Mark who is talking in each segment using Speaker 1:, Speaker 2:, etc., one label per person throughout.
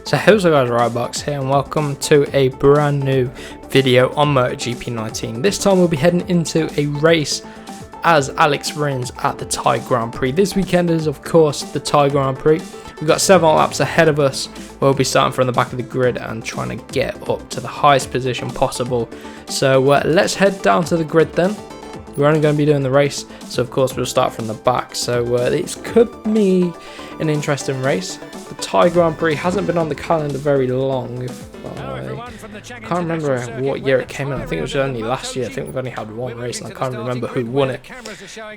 Speaker 1: So how's it guys, Rybox here and welcome to a brand new video on MotoGP 19. This time we'll be heading into a race as Alex Rins at the Thai Grand Prix. This weekend is of course the Thai Grand Prix. We've got 7 laps ahead of us. We'll be starting from the back of the grid and trying to get up to the highest position possible. So let's head down to the grid then. We're only going to be doing the race, so of course we'll start from the back. So this could be an interesting race. The Thai Grand Prix hasn't been on the calendar very long. I can't remember what year it came in. I think it was only last year. I think we've only had one race and I can't remember who won it.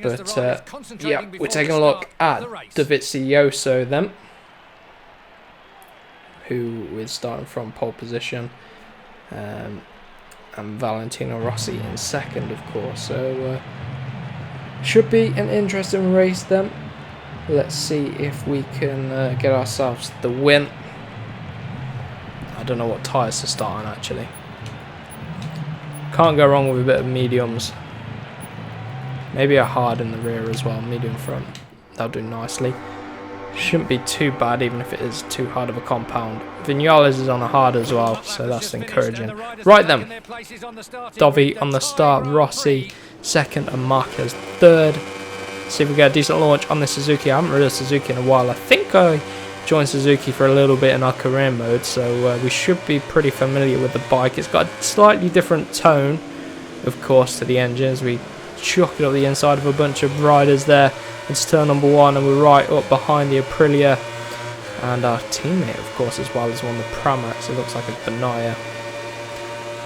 Speaker 1: But yeah, we're taking a look at DUCATI then, who is starting from pole position. And Valentino Rossi in second, of course. So should be an interesting race then. Let's see if we can get ourselves the win. I don't know what tyres to start on actually. Can't go wrong with a bit of mediums. Maybe a hard in the rear as well, medium front. That'll do nicely. Shouldn't be too bad even if it is too hard of a compound. Vinales is on a hard as well, so that's encouraging. Right then, Dovi on the start, Rossi second and Marquez third. See if we get a decent launch on the Suzuki. I haven't ridden a Suzuki in a while. I think I joined Suzuki for a little bit in our career mode, so we should be pretty familiar with the bike. It's got a slightly different tone, of course, to the engines. We chuck it up the inside of a bunch of riders there. It's turn number 1 and we're right up behind the Aprilia. And our teammate, of course, as well, is one of the Pramacs. It looks like a Benaya.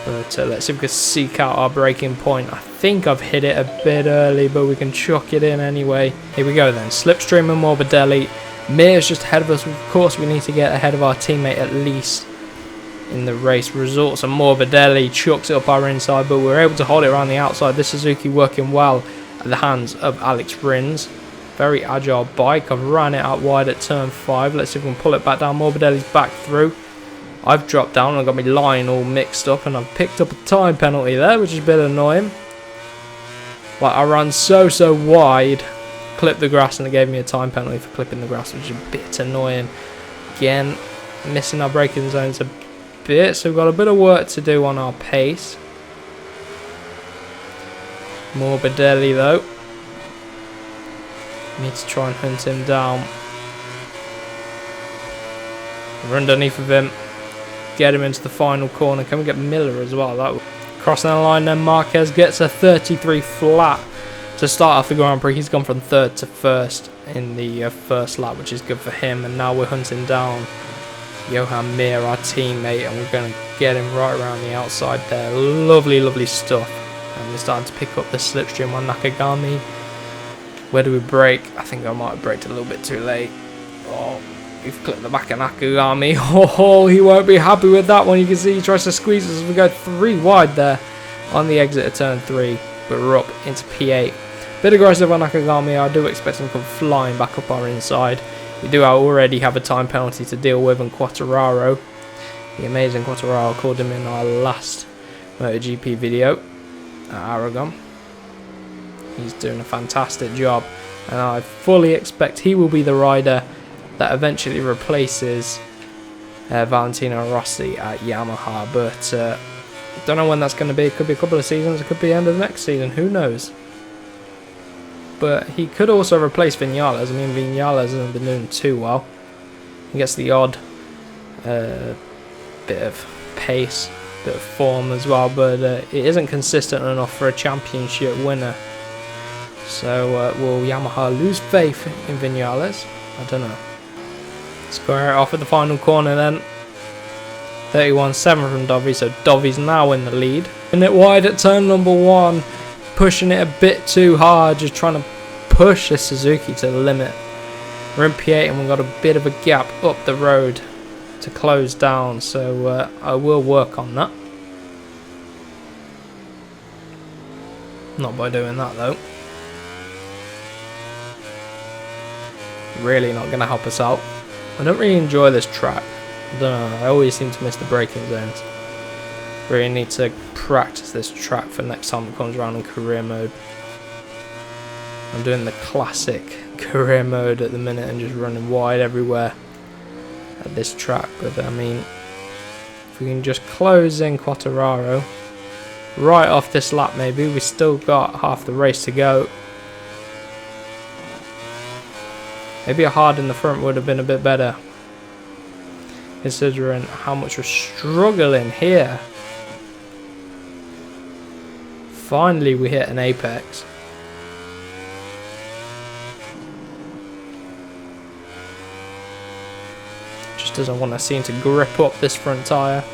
Speaker 1: But let's see if we can seek out our braking point. I think I've hit it a bit early, but we can chuck it in anyway. Here we go then. Slipstream and Morbidelli. Mir's just ahead of us. Of course, we need to get ahead of our teammate at least in the race. Results and Morbidelli chucks it up our inside, but we're able to hold it around the outside. This Suzuki working well at the hands of Alex Rins. Very agile bike. I've ran it out wide at turn 5. Let's see if we can pull it back down. Morbidelli's back through. I've dropped down and I've got my line all mixed up and I've picked up a time penalty there, which is a bit annoying. Like, I ran so wide, clipped the grass, and it gave me a time penalty for clipping the grass, which is a bit annoying. Again, missing our braking zones a bit, so we've got a bit of work to do on our pace. Morbidelli though. Need to try and hunt him down. We're underneath of him. Get him into the final corner. Can we get Miller as well? That crossing the line then. Marquez gets a 33 flat to start off the Grand Prix. He's gone from 3rd to 1st in the first lap, which is good for him. And now we're hunting down Johan Mir, our teammate, and we're going to get him right around the outside there. Lovely stuff. And we're starting to pick up the slipstream on Nakagami. Where do we brake? I think I might have braked a little bit too late. Oh, we've clipped the back of Nakagami. Oh, he won't be happy with that one. You can see he tries to squeeze us as we go 3 wide there on the exit of turn 3. But we're up into P8. Bit aggressive on Nakagami. I do expect him to come flying back up our inside. We do already have a time penalty to deal with on Quartararo. The amazing Quartararo, called him in our last MotoGP video at Aragon. He's doing a fantastic job, and I fully expect he will be the rider that eventually replaces Valentino Rossi at Yamaha. But don't know when that's going to be. It could be a couple of seasons, it could be the end of the next season, who knows. But he could also replace Vinales. I mean, Vinales hasn't been doing too well. He gets the odd bit of pace, bit of form as well, but it isn't consistent enough for a championship winner. So will Yamaha lose faith in Vinales? I don't know. Square it off at the final corner then. 31.7 from Dovi, so Dovi's now in the lead. And it wide at turn number 1, pushing it a bit too hard, just trying to push the Suzuki to the limit. We're in P8 and we've got a bit of a gap up the road to close down, so I will work on that. Not by doing that though. Really not going to help us out. I don't really enjoy this track. I don't know, I always seem to miss the braking zones. Really need to practice this track for next time it comes around in career mode. I'm doing the classic career mode at the minute and just running wide everywhere. at this track. But I mean, if we can just close in Quartararo right off this lap, maybe we still got half the race to go. Maybe a hard in the front would have been a bit better, considering how much we're struggling here. Finally we hit an apex. Just doesn't want to seem to grip up this front tyre.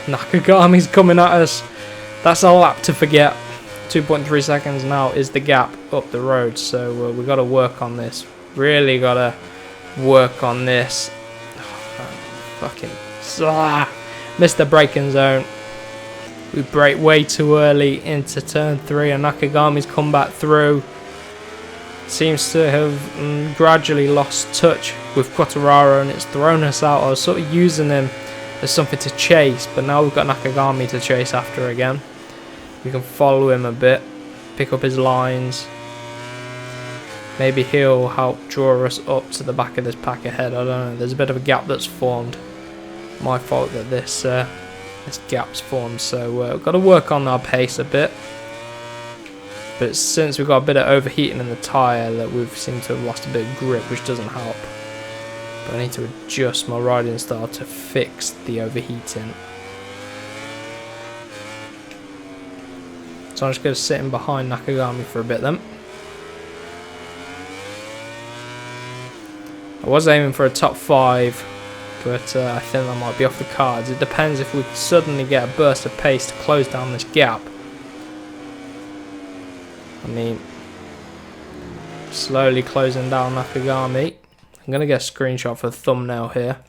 Speaker 1: Nakagami's coming at us. That's a lap to forget. 2.3 seconds now is the gap up the road, so we've got to work on this. Really got to work on this. Fucking missed the braking zone. We brake way too early into turn 3, and Nakagami's come back through. Seems to have gradually lost touch with Quartararo, and it's thrown us out. I was sort of using him as something to chase, but now we've got Nakagami to chase after again. We can follow him a bit, pick up his lines. Maybe he'll help draw us up to the back of this pack ahead. I don't know. There's a bit of a gap that's formed. My fault that this gap's formed. So we've got to work on our pace a bit. But since we've got a bit of overheating in the tyre, that we've seemed to have lost a bit of grip, which doesn't help. But I need to adjust my riding style to fix the overheating. So I'm just going to sit in behind Nakagami for a bit then. I was aiming for a top 5, but I think that might be off the cards. It depends if we suddenly get a burst of pace to close down this gap. I mean, slowly closing down Nakagami. I'm going to get a screenshot for the thumbnail here.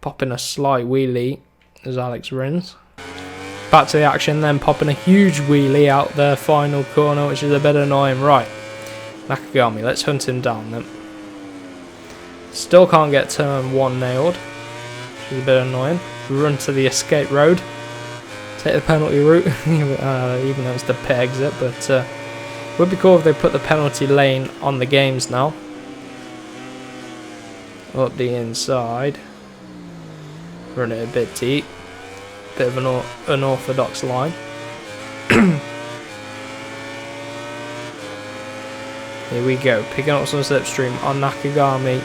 Speaker 1: Popping a slight wheelie as Alex Rins. Back to the action then, popping a huge wheelie out the final corner, which is a bit annoying. Right, Nakagami, let's hunt him down then. Still can't get turn 1 nailed, which is a bit annoying. We run to the escape road, take the penalty route, even though it's the pit exit, but it would be cool if they put the penalty lane on the games now. Up the inside, run it a bit deep, bit of an unorthodox line. Here we go, picking up some slipstream on Nakagami.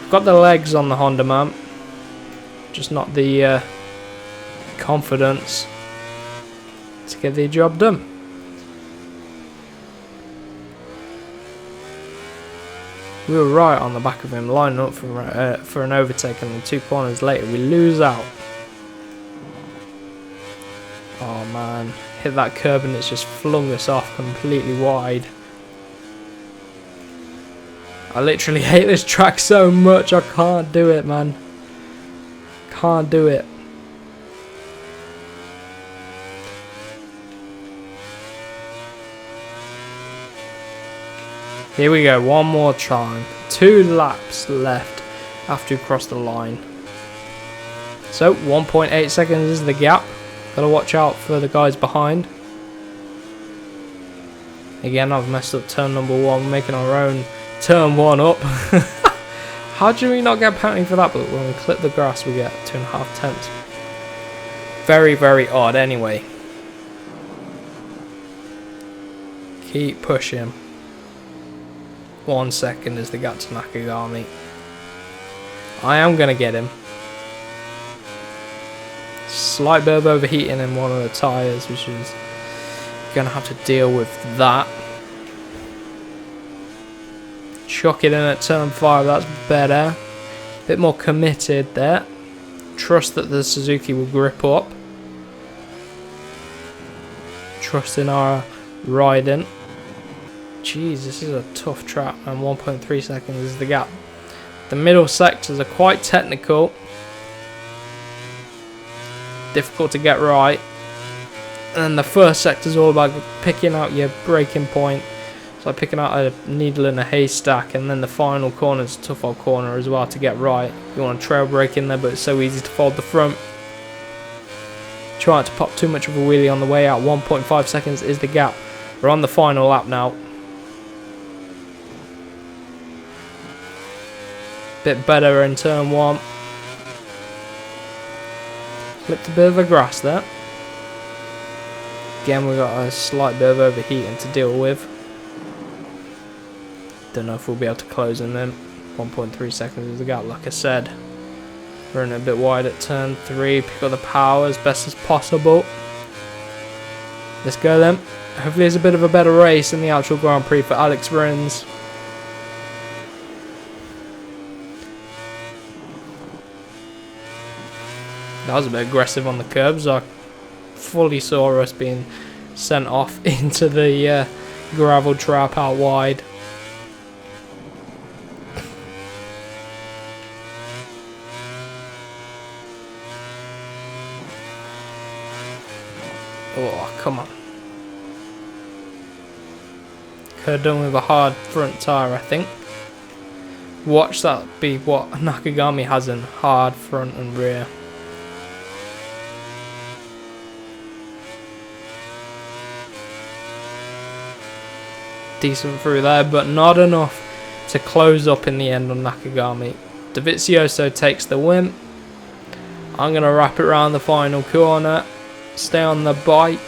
Speaker 1: Got the legs on the Honda man, just not the confidence to get the job done. We were right on the back of him, lining up for an overtake, and then 2 corners later we lose out. Oh man, hit that curb and it's just flung us off completely wide. I literally hate this track so much, I can't do it, man. Can't do it. Here we go, one more time. 2 laps left after we cross the line. So 1.8 seconds is the gap. Gotta watch out for the guys behind. Again, I've messed up turn number 1, making our own turn 1 up. How do we not get a penalty for that? But when we clip the grass, we get 2.5 tenths. Very, very odd. Anyway, keep pushing. 1 second is the gap to Nakagami. I am gonna get him. Slight bit of overheating in one of the tyres, which is gonna have to deal with that. Chuck it in at turn 5, that's better. Bit more committed there. Trust that the Suzuki will grip up. Trust in our riding. Jeez, this is a tough track, and 1.3 seconds is the gap. The middle sectors are quite technical. Difficult to get right. And then the first sector is all about picking out your braking point. It's like picking out a needle in a haystack, and then the final corner is a tough old corner as well to get right. You want to trail brake in there, but it's so easy to fold the front. trying to pop too much of a wheelie on the way out. 1.5 seconds is the gap. We're on the final lap now. Bit better in turn 1. Flipped a bit of the grass there. Again, we've got a slight bit of overheating to deal with. Don't know if we'll be able to close in them. 1.3 seconds is the gap, like I said. Running a bit wide at turn 3. Pick up the power as best as possible. Let's go then. Hopefully it's a bit of a better race in the actual Grand Prix for Alex Rins. That was a bit aggressive on the curbs. I fully saw us being sent off into the gravel trap out wide. Oh, come on. Could have done with a hard front tyre, I think. Watch that be what Nakagami has in hard front and rear. Decent through there, but not enough to close up in the end on Nakagami. Dovizioso takes the win. I'm going to wrap it around the final corner, stay on the bike,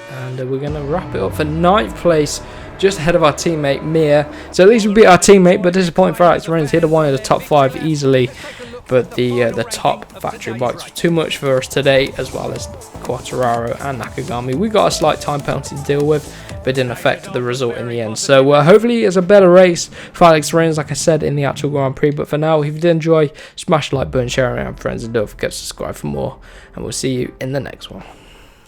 Speaker 1: and we're going to wrap it up for 9th place, just ahead of our teammate Mir. So at least we beat our teammate, but disappointing for Alex Rins. He'd have won the top 5 easily, but the top factory bikes were too much for us today, as well as Quartararo and Nakagami. We got a slight time penalty to deal with, but didn't affect the result in the end. So hopefully it's a better race for Alex Rins, like I said, in the actual Grand Prix. But for now, if you did enjoy, smash the like button, share it around friends, and don't forget to subscribe for more. And we'll see you in the next one.